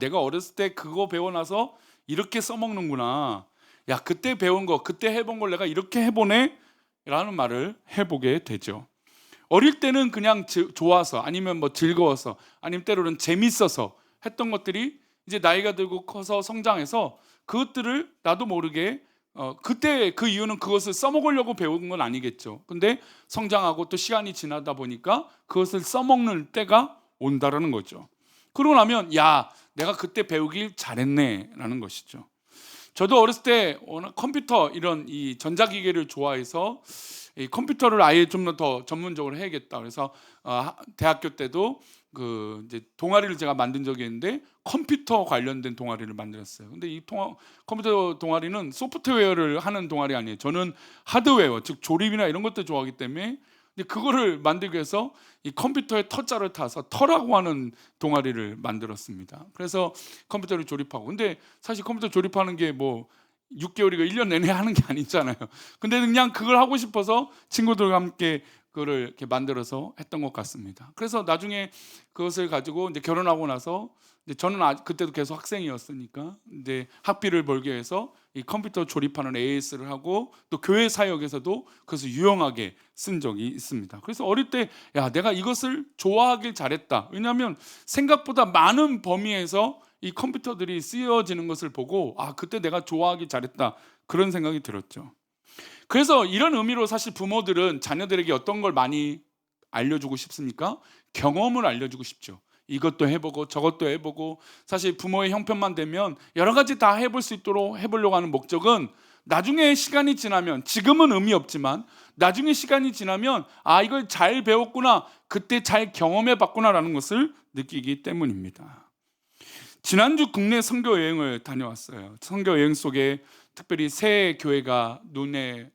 내가 어렸을 때 그거 배워 나서 이렇게 써먹는구나. 야, 그때 배운 거, 그때 해본 걸 내가 이렇게 해보네 라는 말을 해보게 되죠. 어릴 때는 그냥 좋아서, 아니면 뭐 즐거워서, 아니면 때로는 재밌어서 했던 것들이 이제 나이가 들고 커서 성장해서 그것들을 나도 모르게 그때 그 이유는 그것을 써먹으려고 배운 건 아니겠죠. 근데 성장하고 또 시간이 지나다 보니까 그것을 써먹는 때가 온다라는 거죠. 그러고 나면 야, 내가 그때 배우길 잘했네 라는 것이죠. 저도 어렸을 때 워낙 컴퓨터 이런 이 전자기기를 좋아해서 이 컴퓨터를 아예 좀 더 전문적으로 해야겠다. 그래서 대학교 때도 그 이제 동아리를 제가 만든 적이 있는데 컴퓨터 관련된 동아리를 만들었어요. 근데 이 컴퓨터 동아리는 소프트웨어를 하는 동아리 아니에요. 저는 하드웨어, 즉 조립이나 이런 것들 좋아하기 때문에 이제 그거를 만들기 위해서 이 컴퓨터에 터자를 타서 터라고 하는 동아리를 만들었습니다. 그래서 컴퓨터를 조립하고, 근데 사실 컴퓨터 조립하는 게 뭐 6개월이고 1년 내내 하는 게 아니잖아요. 근데 그냥 그걸 하고 싶어서 친구들과 함께 그거를 이렇게 만들어서 했던 것 같습니다. 그래서 나중에 그것을 가지고 이제 결혼하고 나서 이제 저는 그때도 계속 학생이었으니까 이제 학비를 벌기 위해서 이 컴퓨터 조립하는 AS를 하고 또 교회 사역에서도 그것을 유용하게 쓴 적이 있습니다. 그래서 어릴 때 야, 내가 이것을 좋아하길 잘했다. 왜냐하면 생각보다 많은 범위에서 이 컴퓨터들이 쓰여지는 것을 보고 그때 내가 좋아하길 잘했다. 그런 생각이 들었죠. 그래서 이런 의미로 사실 부모들은 자녀들에게 어떤 걸 많이 알려주고 싶습니까? 경험을 알려주고 싶죠. 이것도 해보고 저것도 해보고, 사실 부모의 형편만 되면 여러 가지 다 해볼 수 있도록 해보려고 하는 목적은 나중에 시간이 지나면, 지금은 의미 없지만 나중에 시간이 지나면 이걸 잘 배웠구나, 그때 잘 경험해 봤구나라는 것을 느끼기 때문입니다. 지난주 국내 선교 여행을 다녀왔어요. 선교 여행 속에 특별히 세 교회가 눈에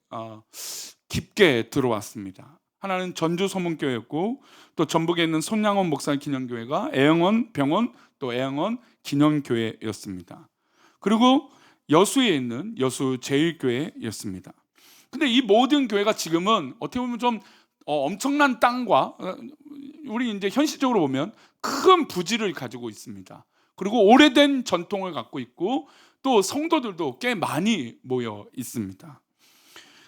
깊게 들어왔습니다. 하나는 전주 소문교회였고, 또 전북에 있는 손양원 목사 기념교회가 애영원 병원, 또 애영원 기념교회였습니다. 그리고 여수에 있는 여수 제일교회였습니다. 근데 이 모든 교회가 지금은 어떻게 보면 좀 엄청난 땅과 우리 이제 현실적으로 보면 큰 부지를 가지고 있습니다. 그리고 오래된 전통을 갖고 있고 또 성도들도 꽤 많이 모여 있습니다.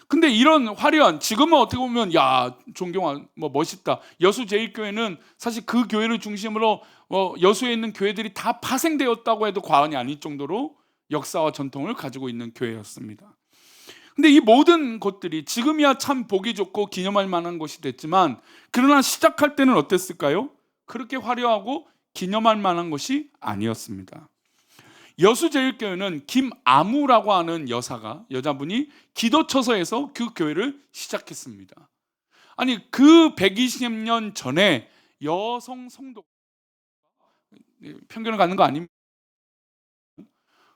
근데 이런 화려한, 지금은 어떻게 보면 야, 존경한, 뭐 멋있다. 여수 제일교회는 사실 그 교회를 중심으로 여수에 있는 교회들이 다 파생되었다고 해도 과언이 아닐 정도로 역사와 전통을 가지고 있는 교회였습니다. 근데 이 모든 것들이 지금이야 참 보기 좋고 기념할 만한 것이 됐지만, 그러나 시작할 때는 어땠을까요? 그렇게 화려하고 기념할 만한 것이 아니었습니다. 여수제일교회는 김아무라고 하는 여자분이 기도처서에서 그 교회를 시작했습니다. 아니, 그 120년 전에 여성 성도, 편견을 갖는 거 아닙니까?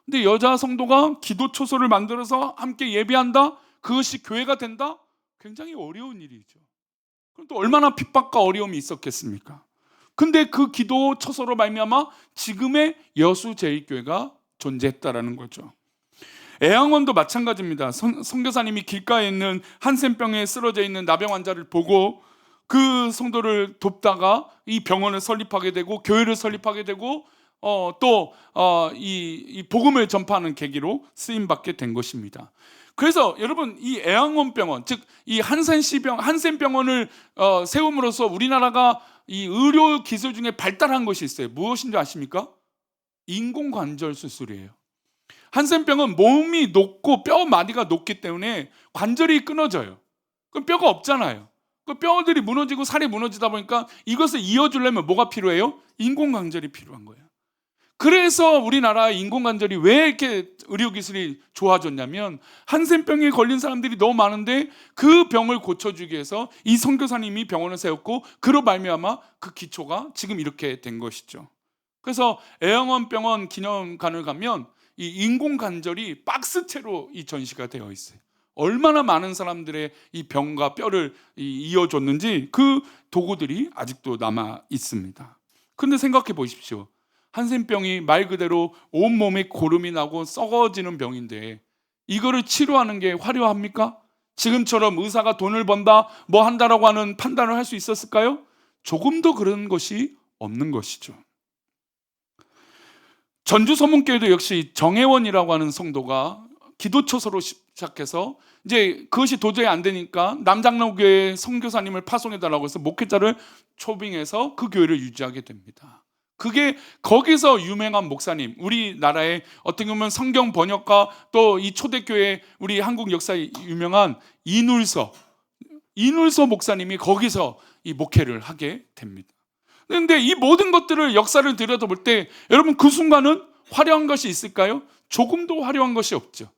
근데 여자 성도가 기도처소를 만들어서 함께 예배한다? 그것이 교회가 된다? 굉장히 어려운 일이죠. 그럼 또 얼마나 핍박과 어려움이 있었겠습니까? 근데 그 기도 처소로 말미암아 지금의 여수제일교회가 존재했다라는 거죠. 애양원도 마찬가지입니다. 선교사님이 길가에 있는 한센병에 쓰러져 있는 나병 환자를 보고 그 성도를 돕다가 이 병원을 설립하게 되고 교회를 설립하게 되고 또 이 복음을 전파하는 계기로 쓰임 받게 된 것입니다. 그래서 여러분, 이 애양원병원, 즉 이 한센병원을 세움으로써 우리나라가 이 의료 기술 중에 발달한 것이 있어요. 무엇인지 아십니까? 인공관절 수술이에요. 한센병은 몸이 높고 뼈 마디가 높기 때문에 관절이 끊어져요. 그럼 뼈가 없잖아요. 그 뼈들이 무너지고 살이 무너지다 보니까 이것을 이어주려면 뭐가 필요해요? 인공관절이 필요한 거예요. 그래서 우리나라 인공관절이 왜 이렇게 의료기술이 좋아졌냐면, 한센병에 걸린 사람들이 너무 많은데 그 병을 고쳐주기 위해서 이 선교사님이 병원을 세웠고, 그로 말미암아 그 기초가 지금 이렇게 된 것이죠. 그래서 애영원병원 기념관을 가면 이 인공관절이 박스채로 이 전시가 되어 있어요. 얼마나 많은 사람들의 이 병과 뼈를 이어줬는지 그 도구들이 아직도 남아 있습니다. 그런데 생각해 보십시오. 한센병이 말 그대로 온몸에 고름이 나고 썩어지는 병인데 이거를 치료하는 게 화려합니까? 지금처럼 의사가 돈을 번다, 뭐 한다라고 하는 판단을 할 수 있었을까요? 조금도 그런 것이 없는 것이죠. 전주 소문교회도 역시 정혜원이라고 하는 성도가 기도처소로 시작해서 이제 그것이 도저히 안 되니까 남장로교회 선교사님을 파송해달라고 해서 목회자를 초빙해서 그 교회를 유지하게 됩니다. 그게 거기서 유명한 목사님, 우리나라의 어떻게 보면 성경 번역가, 또 이 초대교회 우리 한국 역사에 유명한 이눌서 목사님이 거기서 이 목회를 하게 됩니다. 그런데 이 모든 것들을 역사를 들여다볼 때 여러분 그 순간은 화려한 것이 있을까요? 조금도 화려한 것이 없죠.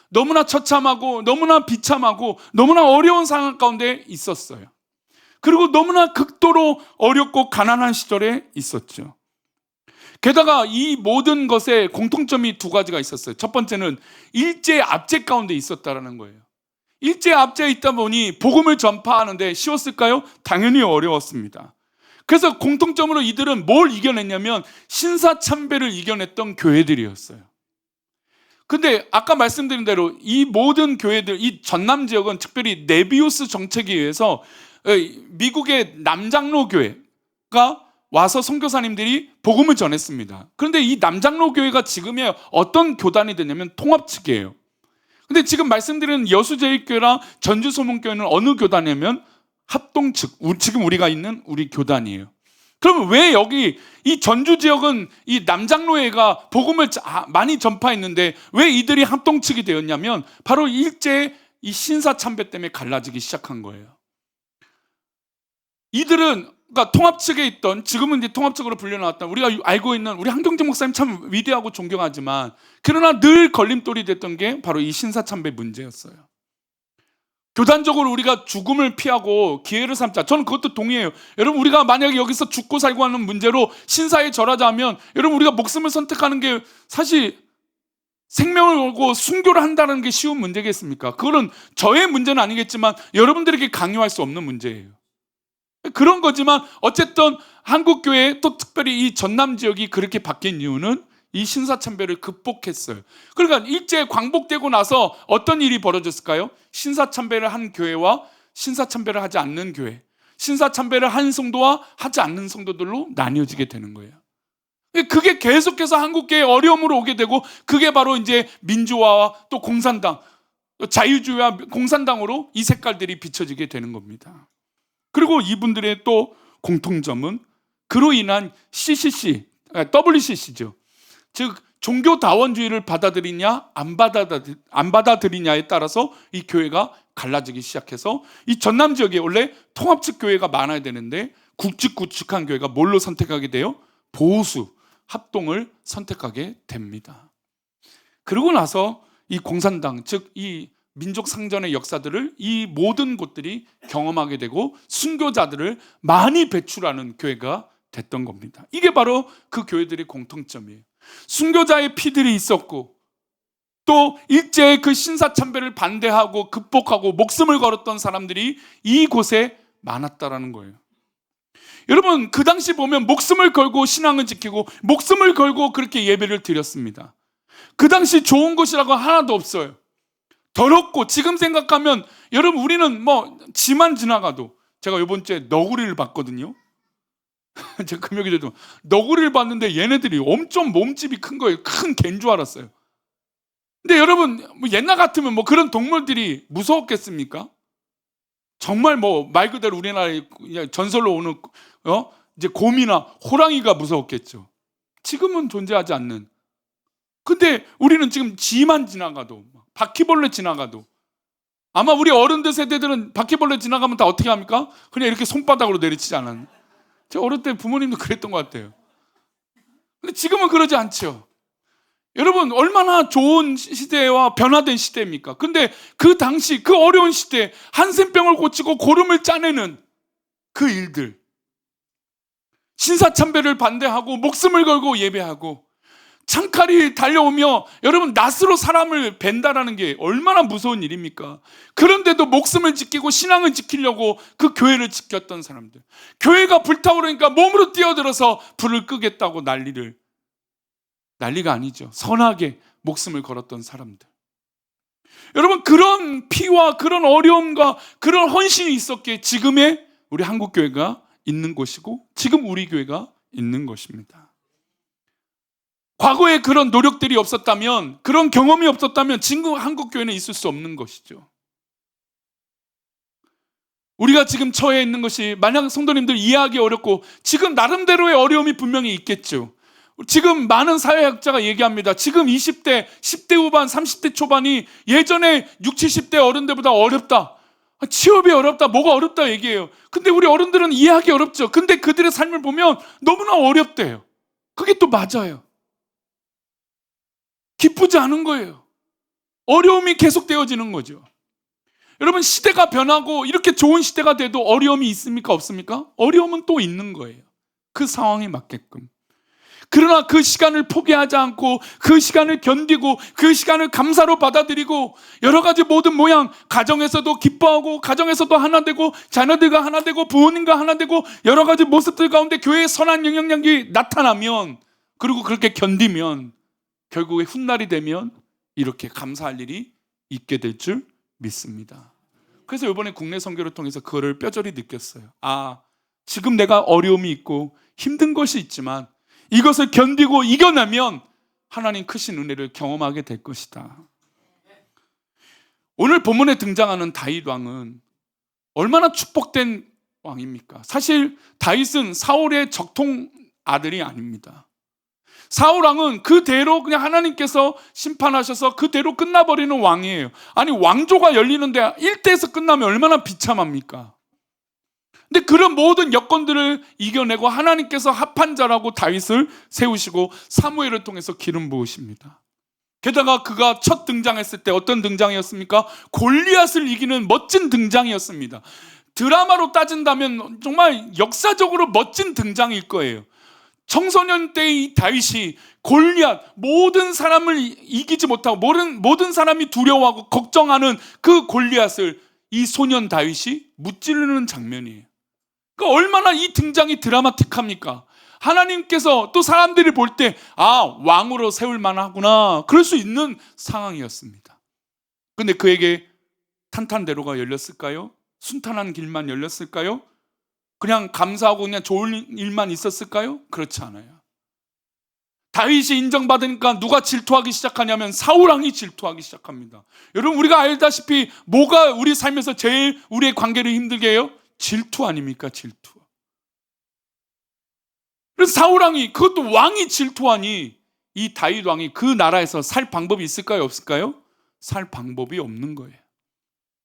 너무나 처참하고 너무나 비참하고 너무나 어려운 상황 가운데 있었어요. 그리고 너무나 극도로 어렵고 가난한 시절에 있었죠. 게다가 이 모든 것에 공통점이 두 가지가 있었어요. 첫 번째는 일제 압제 가운데 있었다는 거예요. 일제 압제에 있다 보니 복음을 전파하는데 쉬웠을까요? 당연히 어려웠습니다. 그래서 공통점으로 이들은 뭘 이겨냈냐면 신사참배를 이겨냈던 교회들이었어요. 근데 아까 말씀드린 대로 이 모든 교회들, 이 전남 지역은 특별히 네비우스 정책에 의해서 미국의 남장로 교회가 와서 선교사님들이 복음을 전했습니다. 그런데 이 남장로 교회가 지금의 어떤 교단이 되냐면 통합 측이에요. 근데 지금 말씀드린 여수제일교회랑 전주소문교회는 어느 교단이냐면 합동 측, 지금 우리가 있는 우리 교단이에요. 그럼 왜 여기 이 전주 지역은 이 남장로회가 복음을 많이 전파했는데 왜 이들이 합동 측이 되었냐면 바로 일제 이 신사참배 때문에 갈라지기 시작한 거예요. 이들은 그러니까 통합 측에 있던, 지금은 이제 통합 측으로 불려나왔던, 우리가 알고 있는 우리 한경재 목사님 참 위대하고 존경하지만 그러나 늘 걸림돌이 됐던 게 바로 이 신사참배 문제였어요. 교단적으로 우리가 죽음을 피하고 기회를 삼자. 저는 그것도 동의해요. 여러분 우리가 만약에 여기서 죽고 살고 하는 문제로 신사에 절하자면 여러분 우리가 목숨을 선택하는 게 사실 생명을 걸고 순교를 한다는 게 쉬운 문제겠습니까? 그거는 저의 문제는 아니겠지만 여러분들에게 강요할 수 없는 문제예요. 그런 거지만 어쨌든 한국교회, 또 특별히 이 전남 지역이 그렇게 바뀐 이유는 이 신사참배를 극복했어요. 그러니까 일제 광복되고 나서 어떤 일이 벌어졌을까요? 신사참배를 한 교회와 신사참배를 하지 않는 교회, 신사참배를 한 성도와 하지 않는 성도들로 나뉘어지게 되는 거예요. 그게 계속해서 한국교회에 어려움으로 오게 되고, 그게 바로 이제 민주화와 또 공산당, 자유주의와 공산당으로 이 색깔들이 비춰지게 되는 겁니다. 그리고 이분들의 또 공통점은 그로 인한 WCC죠. 즉 종교다원주의를 받아들이냐 안 받아들이냐에 따라서 이 교회가 갈라지기 시작해서 이 전남 지역에 원래 통합측 교회가 많아야 되는데 굵직굵직한 교회가 뭘로 선택하게 돼요? 보수, 합동을 선택하게 됩니다. 그러고 나서 이 공산당, 즉 이 민족 상전의 역사들을 이 모든 곳들이 경험하게 되고 순교자들을 많이 배출하는 교회가 됐던 겁니다. 이게 바로 그 교회들의 공통점이에요. 순교자의 피들이 있었고 또 일제의 그 신사참배를 반대하고 극복하고 목숨을 걸었던 사람들이 이곳에 많았다라는 거예요. 여러분 그 당시 보면 목숨을 걸고 신앙을 지키고 목숨을 걸고 그렇게 예배를 드렸습니다. 그 당시 좋은 것이라고 하나도 없어요. 더럽고, 지금 생각하면 여러분 우리는 뭐 지만 지나가도, 제가 이번 주에 너구리를 봤거든요. 제가 금요일에도 너구리를 봤는데 얘네들이 엄청 몸집이 큰 거예요. 큰 개인 줄 알았어요. 근데 여러분 뭐 옛날 같으면 뭐 그런 동물들이 무서웠겠습니까? 정말 뭐 말 그대로 우리나라에 전설로 오는 이제 곰이나 호랑이가 무서웠겠죠. 지금은 존재하지 않는. 근데 우리는 지금 쥐만 지나가도, 바퀴벌레 지나가도, 아마 우리 어른들 세대들은 바퀴벌레 지나가면 다 어떻게 합니까? 그냥 이렇게 손바닥으로 내리치지 않았나? 제가 어릴 때 부모님도 그랬던 것 같아요. 근데 지금은 그러지 않죠. 여러분 얼마나 좋은 시대와 변화된 시대입니까? 근데 그 당시 그 어려운 시대에 한센병을 고치고 고름을 짜내는 그 일들, 신사참배를 반대하고 목숨을 걸고 예배하고 창칼이 달려오며 여러분 낫으로 사람을 벤다라는 게 얼마나 무서운 일입니까? 그런데도 목숨을 지키고 신앙을 지키려고 그 교회를 지켰던 사람들, 교회가 불타오르니까 몸으로 뛰어들어서 불을 끄겠다고 난리가 아니죠. 선하게 목숨을 걸었던 사람들. 여러분 그런 피와 그런 어려움과 그런 헌신이 있었기에 지금의 우리 한국교회가 있는 곳이고 지금 우리 교회가 있는 것입니다. 과거에 그런 노력들이 없었다면, 그런 경험이 없었다면 지금 한국 교회는 있을 수 없는 것이죠. 우리가 지금 처해 있는 것이, 만약 성도님들 이해하기 어렵고 지금 나름대로의 어려움이 분명히 있겠죠. 지금 많은 사회학자가 얘기합니다. 지금 20대, 10대 후반, 30대 초반이 예전에 60, 70대 어른들보다 어렵다. 취업이 어렵다, 뭐가 어렵다 얘기해요. 근데 우리 어른들은 이해하기 어렵죠. 근데 그들의 삶을 보면 너무나 어렵대요. 그게 또 맞아요. 기쁘지 않은 거예요. 어려움이 계속되어지는 거죠. 여러분, 시대가 변하고 이렇게 좋은 시대가 돼도 어려움이 있습니까? 없습니까? 어려움은 또 있는 거예요. 그 상황에 맞게끔. 그러나 그 시간을 포기하지 않고 그 시간을 견디고 그 시간을 감사로 받아들이고 여러 가지 모든 모양, 가정에서도 기뻐하고 가정에서도 하나 되고 자녀들과 하나 되고 부모님과 하나 되고 여러 가지 모습들 가운데 교회의 선한 영향력이 나타나면, 그리고 그렇게 견디면 결국에 훗날이 되면 이렇게 감사할 일이 있게 될 줄 믿습니다. 그래서 이번에 국내 선교를 통해서 그거를 뼈저리 느꼈어요. 아, 지금 내가 어려움이 있고 힘든 것이 있지만 이것을 견디고 이겨내면 하나님 크신 은혜를 경험하게 될 것이다. 오늘 본문에 등장하는 다윗 왕은 얼마나 축복된 왕입니까? 사실 다윗은 사울의 적통 아들이 아닙니다. 사울 왕은 그대로 그냥 하나님께서 심판하셔서 그대로 끝나버리는 왕이에요. 아니, 왕조가 열리는데 1대에서 끝나면 얼마나 비참합니까? 근데 그런 모든 여건들을 이겨내고 하나님께서 합한 자라고 다윗을 세우시고 사무엘을 통해서 기름 부으십니다. 게다가 그가 첫 등장했을 때 어떤 등장이었습니까? 골리앗을 이기는 멋진 등장이었습니다. 드라마로 따진다면 정말 역사적으로 멋진 등장일 거예요. 청소년 때의 이 다윗이 골리앗, 모든 사람을 이기지 못하고 모든 사람이 두려워하고 걱정하는 그 골리앗을 이 소년 다윗이 무찌르는 장면이에요. 그러니까 얼마나 이 등장이 드라마틱합니까? 하나님께서 또 사람들이 볼 때 왕으로 세울 만하구나, 그럴 수 있는 상황이었습니다. 근데 그에게 탄탄대로가 열렸을까요? 순탄한 길만 열렸을까요? 그냥 감사하고 그냥 좋은 일만 있었을까요? 그렇지 않아요. 다윗이 인정받으니까 누가 질투하기 시작하냐면 사울왕이 질투하기 시작합니다. 여러분, 우리가 알다시피 뭐가 우리 삶에서 제일 우리의 관계를 힘들게 해요? 질투 아닙니까? 질투. 그래서 사울왕이, 그것도 왕이 질투하니 이 다윗 왕이 그 나라에서 살 방법이 있을까요? 없을까요? 살 방법이 없는 거예요.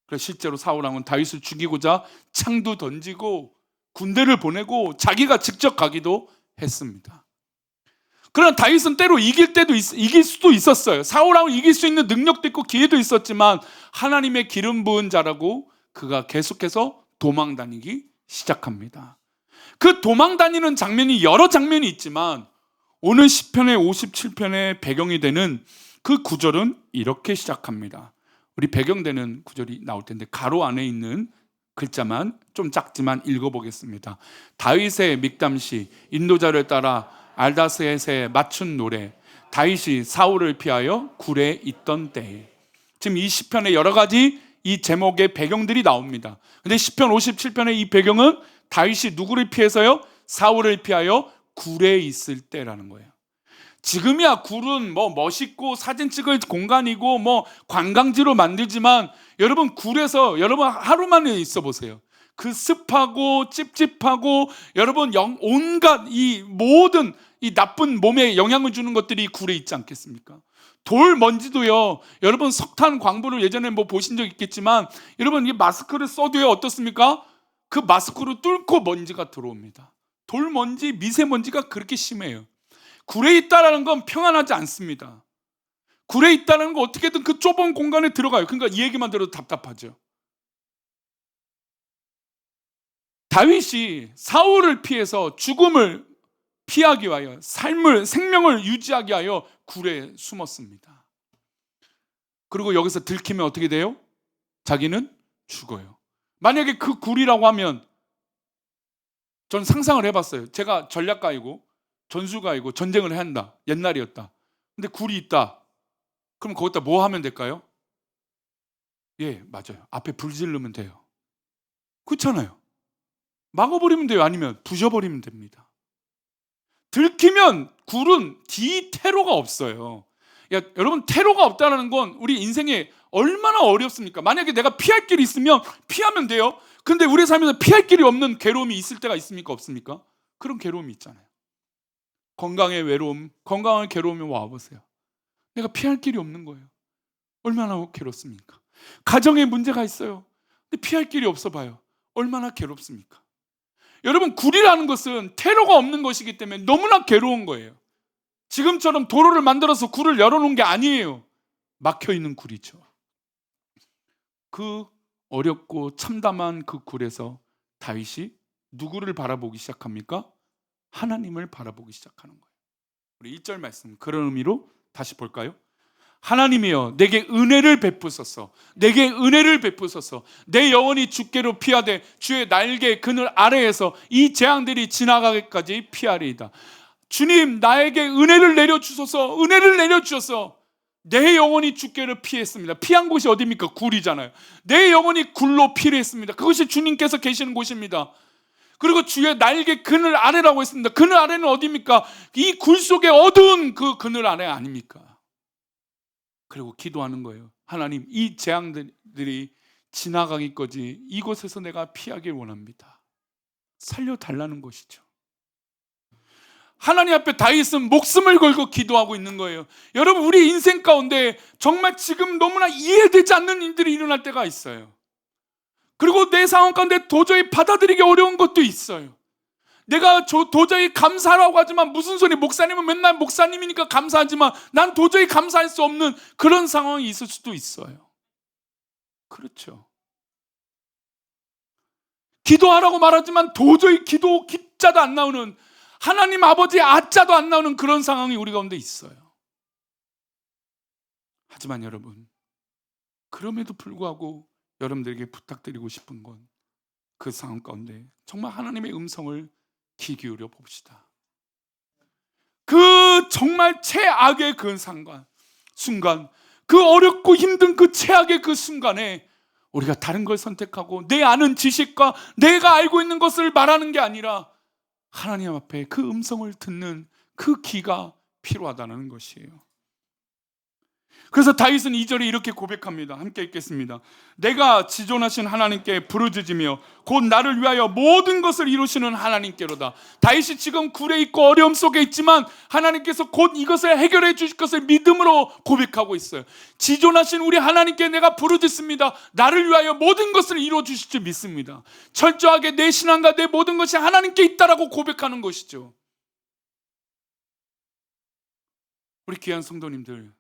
그래서 실제로 사울왕은 다윗을 죽이고자 창도 던지고 군대를 보내고 자기가 직접 가기도 했습니다. 그러나 다윗은 때로 이길 수도 있었어요. 사울왕을 이길 수 있는 능력도 있고 기회도 있었지만 하나님의 기름 부은 자라고 그가 계속해서 도망 다니기 시작합니다. 그 도망 다니는 장면이 여러 장면이 있지만 오늘 시편의 57편의 배경이 되는 그 구절은 이렇게 시작합니다. 우리 배경되는 구절이 나올 텐데 가로 안에 있는 글자만 좀 작지만 읽어보겠습니다. 다윗의 믹담시, 인도자를 따라 알다스햇에 맞춘 노래, 다윗이 사울을 피하여 굴에 있던 때에. 지금 이 시편에 여러 가지 이 제목의 배경들이 나옵니다. 근데 시편 57편의 이 배경은 다윗이 누구를 피해서요? 사울을 피하여 굴에 있을 때라는 거예요. 지금이야 굴은 뭐 멋있고 사진 찍을 공간이고 뭐 관광지로 만들지만 여러분, 굴에서 여러분 하루만 있어 보세요. 그 습하고 찝찝하고 여러분 온갖 이 모든 이 나쁜 몸에 영향을 주는 것들이 굴에 있지 않겠습니까? 돌 먼지도요. 여러분, 석탄 광부를 예전에 뭐 보신 적 있겠지만 여러분, 이 마스크를 써도요 어떻습니까? 그 마스크를 뚫고 먼지가 들어옵니다. 돌 먼지, 미세먼지가 그렇게 심해요. 굴에 있다라는 건 평안하지 않습니다. 굴에 있다는 건 어떻게든 그 좁은 공간에 들어가요. 그러니까 이 얘기만 들어도 답답하죠. 다윗이 사울을 피해서 죽음을 피하기 위하여 생명을 유지하기 위하여 굴에 숨었습니다. 그리고 여기서 들키면 어떻게 돼요? 자기는 죽어요. 만약에 그 굴이라고 하면 전 상상을 해봤어요. 제가 전략가이고 전술가이고 전쟁을 해야 한다. 옛날이었다. 근데 굴이 있다. 그럼 거기다 뭐 하면 될까요? 예, 맞아요. 앞에 불 지르면 돼요. 그렇잖아요. 막아버리면 돼요. 아니면 부셔버리면 됩니다. 들키면 굴은 뒤태로가 없어요. 여러분, 태로가 없다는 건 우리 인생에 얼마나 어렵습니까? 만약에 내가 피할 길이 있으면 피하면 돼요. 근데 우리 삶에서 피할 길이 없는 괴로움이 있을 때가 있습니까? 없습니까? 그런 괴로움이 있잖아요. 건강의 외로움, 건강의 괴로움이 와보세요. 내가 피할 길이 없는 거예요. 얼마나 괴롭습니까? 가정에 문제가 있어요. 근데 피할 길이 없어 봐요. 얼마나 괴롭습니까? 여러분, 굴이라는 것은 퇴로가 없는 것이기 때문에 너무나 괴로운 거예요. 지금처럼 도로를 만들어서 굴을 열어놓은 게 아니에요. 막혀있는 굴이죠. 그 어렵고 참담한 그 굴에서 다윗이 누구를 바라보기 시작합니까? 하나님을 바라보기 시작하는 거예요. 우리 1절 말씀, 그런 의미로 다시 볼까요? 하나님이여 내게 은혜를 베푸소서, 내게 은혜를 베푸소서. 내 영혼이 주께로 피하되 주의 날개 그늘 아래에서 이 재앙들이 지나가기까지 피하리이다. 주님, 나에게 은혜를 내려주소서, 은혜를 내려주셔서. 내 영혼이 주께를 피했습니다. 피한 곳이 어디입니까? 굴이잖아요. 내 영혼이 굴로 피했습니다. 그것이 주님께서 계시는 곳입니다. 그리고 주의 날개 그늘 아래라고 했습니다. 그늘 아래는 어디입니까? 이 굴 속에 어두운 그 그늘 아래 아닙니까? 그리고 기도하는 거예요. 하나님, 이 재앙들이 지나가기까지 이곳에서 내가 피하길 원합니다. 살려달라는 것이죠. 하나님 앞에 다윗은 목숨을 걸고 기도하고 있는 거예요. 여러분, 우리 인생 가운데 정말 지금 너무나 이해되지 않는 일들이 일어날 때가 있어요. 그리고 내 상황 가운데 도저히 받아들이기 어려운 것도 있어요. 내가 도저히 감사하라고 하지만 무슨 소리, 목사님은 맨날 목사님이니까 감사하지만 난 도저히 감사할 수 없는 그런 상황이 있을 수도 있어요. 그렇죠. 기도하라고 말하지만 도저히 기도 기자도 안 나오는, 하나님 아버지의 아자도 안 나오는 그런 상황이 우리 가운데 있어요. 하지만 여러분, 그럼에도 불구하고 여러분들에게 부탁드리고 싶은 건 그 상황 가운데 정말 하나님의 음성을 귀 기울여 봅시다. 그 정말 최악의 그 순간, 그 어렵고 힘든 그 최악의 그 순간에 우리가 다른 걸 선택하고 내 아는 지식과 내가 알고 있는 것을 말하는 게 아니라 하나님 앞에 그 음성을 듣는 그 귀가 필요하다는 것이에요. 그래서 다윗은 2절에 이렇게 고백합니다. 함께 읽겠습니다. 내가 지존하신 하나님께 부르짖으며 곧 나를 위하여 모든 것을 이루시는 하나님께로다. 다윗이 지금 굴에 있고 어려움 속에 있지만 하나님께서 곧 이것을 해결해 주실 것을 믿음으로 고백하고 있어요. 지존하신 우리 하나님께 내가 부르짖습니다. 나를 위하여 모든 것을 이루어 주실 줄 믿습니다. 철저하게 내 신앙과 내 모든 것이 하나님께 있다라고 고백하는 것이죠. 우리 귀한 성도님들,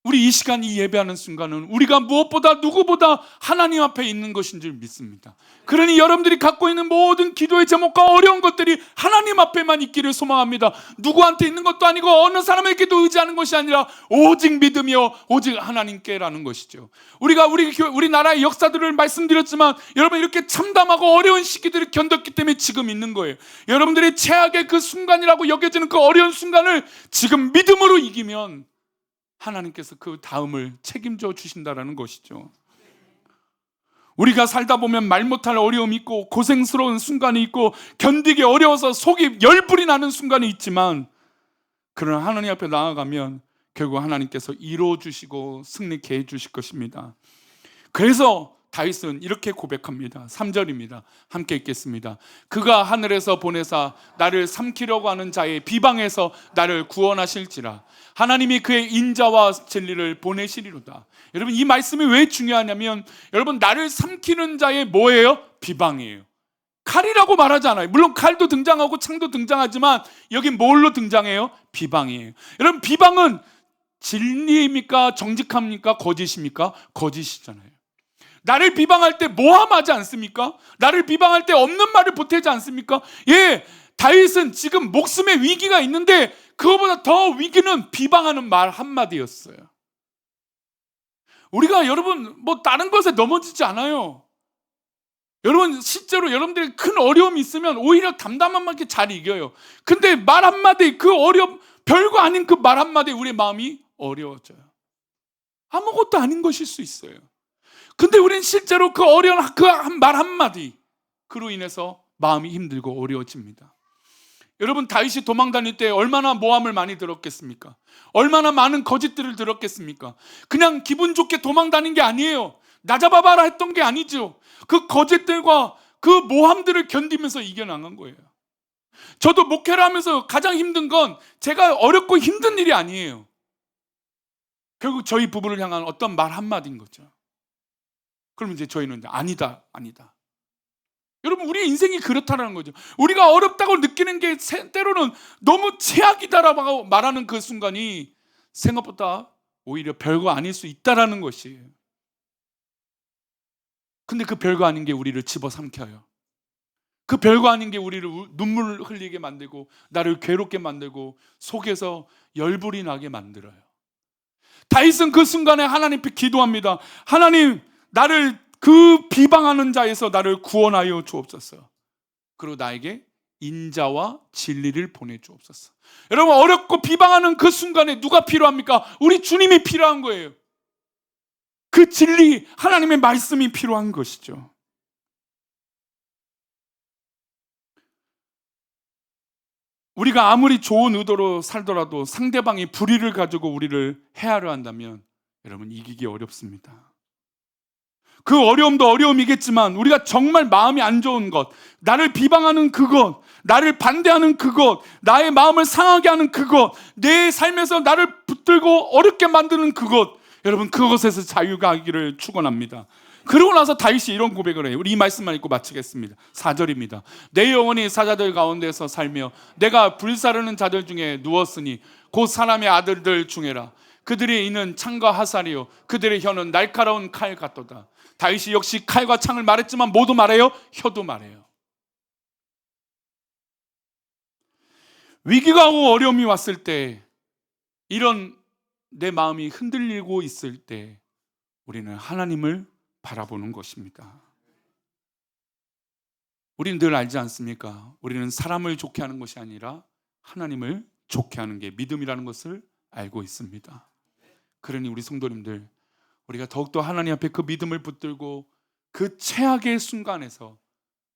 우리 이 시간 이 예배하는 순간은 우리가 무엇보다 누구보다 하나님 앞에 있는 것인 줄 믿습니다. 그러니 여러분들이 갖고 있는 모든 기도의 제목과 어려운 것들이 하나님 앞에만 있기를 소망합니다. 누구한테 있는 것도 아니고 어느 사람에게도 의지하는 것이 아니라 오직 믿으며 오직 하나님께라는 것이죠. 우리가 우리나라의 역사들을 말씀드렸지만 여러분, 이렇게 참담하고 어려운 시기들을 견뎠기 때문에 지금 있는 거예요. 여러분들이 최악의 그 순간이라고 여겨지는 그 어려운 순간을 지금 믿음으로 이기면 하나님께서 그 다음을 책임져 주신다라는 것이죠. 우리가 살다 보면 말 못할 어려움이 있고 고생스러운 순간이 있고 견디기 어려워서 속이 열불이 나는 순간이 있지만, 그러나 하나님 앞에 나아가면 결국 하나님께서 이루어 주시고 승리케 해 주실 것입니다. 그래서 다윗은 이렇게 고백합니다. 3절입니다. 함께 읽겠습니다. 그가 하늘에서 보내사 나를 삼키려고 하는 자의 비방에서 나를 구원하실지라. 하나님이 그의 인자와 진리를 보내시리로다. 여러분, 이 말씀이 왜 중요하냐면, 여러분, 나를 삼키는 자의 뭐예요? 비방이에요. 칼이라고 말하지 않아요. 물론 칼도 등장하고 창도 등장하지만 여긴 뭘로 등장해요? 비방이에요. 여러분, 비방은 진리입니까? 정직합니까? 거짓입니까? 거짓이잖아요. 나를 비방할 때 모함하지 않습니까? 나를 비방할 때 없는 말을 보태지 않습니까? 예, 다윗은 지금 목숨의 위기가 있는데 그거보다 더 위기는 비방하는 말 한마디였어요. 우리가 여러분 다른 것에 넘어지지 않아요. 여러분, 실제로 여러분들이 큰 어려움이 있으면 오히려 담담한 말께 잘 이겨요. 근데 말 한마디, 그 어려움, 별거 아닌 그 말 한마디에 우리 마음이 어려워져요. 아무것도 아닌 것일 수 있어요. 근데 우리는 실제로 그 어려운 그 말 한마디, 그로 인해서 마음이 힘들고 어려워집니다. 여러분, 다윗이 도망 다닐 때 얼마나 모함을 많이 들었겠습니까? 얼마나 많은 거짓들을 들었겠습니까? 그냥 기분 좋게 도망 다닌 게 아니에요. 나 잡아봐라 했던 게 아니죠. 그 거짓들과 그 모함들을 견디면서 이겨나간 거예요. 저도 목회를 하면서 가장 힘든 건 제가 어렵고 힘든 일이 아니에요. 결국 저희 부부를 향한 어떤 말 한마디인 거죠. 그러면 이제 저희는 아니다, 아니다. 여러분, 우리의 인생이 그렇다는 거죠. 우리가 어렵다고 느끼는 게 때로는 너무 최악이다라고 말하는 그 순간이 생각보다 오히려 별거 아닐 수 있다라는 것이에요. 근데 그 별거 아닌 게 우리를 집어삼켜요. 그 별거 아닌 게 우리를 눈물 흘리게 만들고 나를 괴롭게 만들고 속에서 열불이 나게 만들어요. 다윗은 그 순간에 하나님께 기도합니다. 하나님, 나를 그 비방하는 자에서 나를 구원하여 주옵소서. 그리고 나에게 인자와 진리를 보내주옵소서. 여러분, 어렵고 비방하는 그 순간에 누가 필요합니까? 우리 주님이 필요한 거예요. 그 진리, 하나님의 말씀이 필요한 것이죠. 우리가 아무리 좋은 의도로 살더라도 상대방이 불의를 가지고 우리를 해하려 한다면 여러분, 이기기 어렵습니다. 그 어려움도 어려움이겠지만 우리가 정말 마음이 안 좋은 것, 나를 비방하는 그것, 나를 반대하는 그것, 나의 마음을 상하게 하는 그것, 내 삶에서 나를 붙들고 어렵게 만드는 그것, 여러분, 그것에서 자유가 하기를 축원합니다. 그러고 나서 다윗이 이런 고백을 해요. 우리 이 말씀만 읽고 마치겠습니다. 4절입니다. 내 영혼이 사자들 가운데서 살며 내가 불사르는 자들 중에 누웠으니 곧 사람의 아들들 중에라. 그들의 이는 창과 화살이요 그들의 혀는 날카로운 칼 같도다. 다윗이 역시 칼과 창을 말했지만 뭐도 말해요? 혀도 말해요. 위기가 오고 어려움이 왔을 때, 이런 내 마음이 흔들리고 있을 때 우리는 하나님을 바라보는 것입니다. 우리는 늘 알지 않습니까? 우리는 사람을 좋게 하는 것이 아니라 하나님을 좋게 하는 게 믿음이라는 것을 알고 있습니다. 그러니 우리 성도님들, 우리가 더욱더 하나님 앞에 그 믿음을 붙들고 그 최악의 순간에서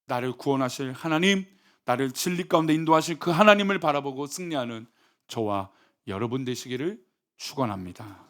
나를 구원하실 하나님, 나를 진리 가운데 인도하실 그 하나님을 바라보고 승리하는 저와 여러분 되시기를 축원합니다.